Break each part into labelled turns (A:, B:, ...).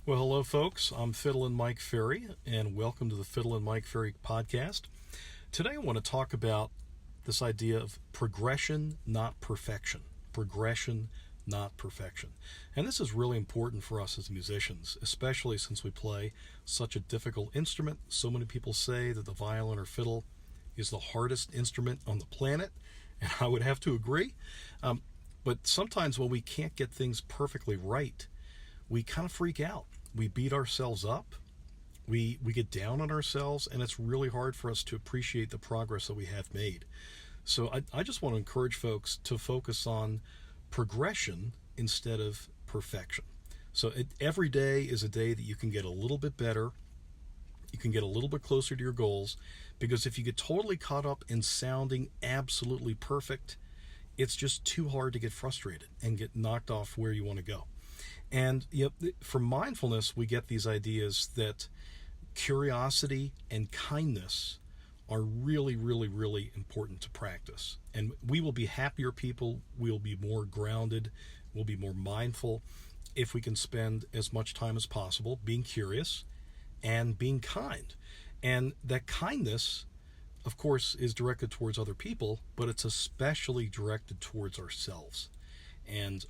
A: Well, hello, folks. I'm Fiddlin Mike Ferry, and welcome to the Fiddlin Mike Ferry Podcast. Today, I want to talk about this idea of progression, not perfection. Progression, not perfection. And this is really important for us as musicians, especially since we play such a difficult instrument. So many people say that the violin or fiddle is the hardest instrument on the planet, and I would have to agree. But sometimes when we can't get things perfectly right, we kind of freak out. We beat ourselves up. We get down on ourselves, and it's really hard for us to appreciate the progress that we have made. So I just want to encourage folks to focus on progression instead of perfection. So every day is a day that you can get a little bit better. You can get a little bit closer to your goals, because if you get totally caught up in sounding absolutely perfect, it's just too hard to get frustrated and get knocked off where you want to go. And from mindfulness, we get these ideas that curiosity and kindness are really, really, really important to practice. And we will be happier people, we'll be more grounded, we'll be more mindful if we can spend as much time as possible being curious and being kind. And that kindness, of course, is directed towards other people, but it's especially directed towards ourselves. And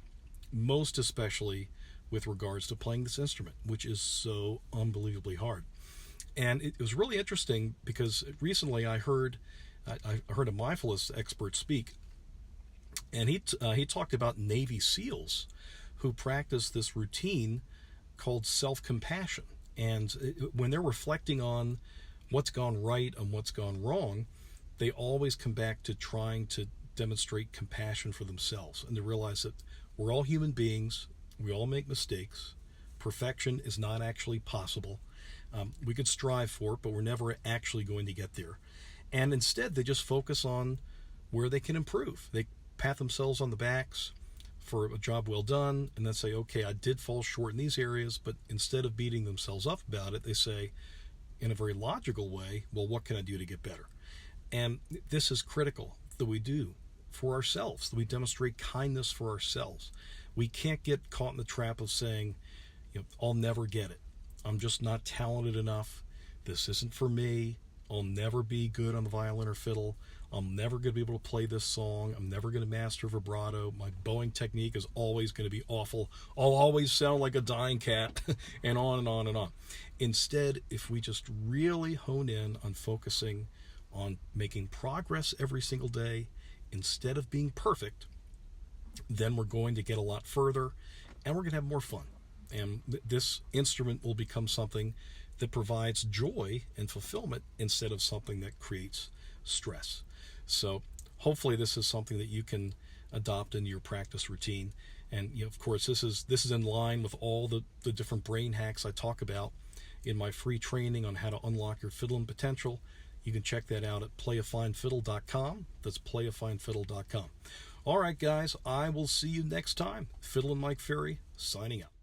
A: most especially with regards to playing this instrument, which is so unbelievably hard. And it was really interesting because recently I heard a mindfulness expert speak, and he talked about Navy SEALs who practice this routine called self-compassion. And when they're reflecting on what's gone right and what's gone wrong, they always come back to trying to demonstrate compassion for themselves and to realize that we're all human beings. We all make mistakes. Perfection is not actually possible. We could strive for it, but we're never actually going to get there. And instead, they just focus on where they can improve. They pat themselves on the backs for a job well done, and then say, okay, I did fall short in these areas, but instead of beating themselves up about it, they say, in a very logical way, well, what can I do to get better? And this is critical that we do for ourselves, that we demonstrate kindness for ourselves. We can't get caught in the trap of saying, I'll never get it. I'm just not talented enough. This isn't for me. I'll never be good on the violin or fiddle. I'm never going to be able to play this song. I'm never going to master vibrato. My bowing technique is always going to be awful. I'll always sound like a dying cat, and on and on and on. Instead, if we just really hone in on focusing on making progress every single day instead of being perfect, then we're going to get a lot further, and we're going to have more fun. And this instrument will become something that provides joy and fulfillment instead of something that creates stress. So hopefully this is something that you can adopt into your practice routine. And of course, this is in line with all the different brain hacks I talk about in my free training on how to unlock your fiddling potential. You can check that out at playafinefiddle.com. That's playafinefiddle.com. All right, guys, I will see you next time. Fiddlin Mike Ferry, signing out.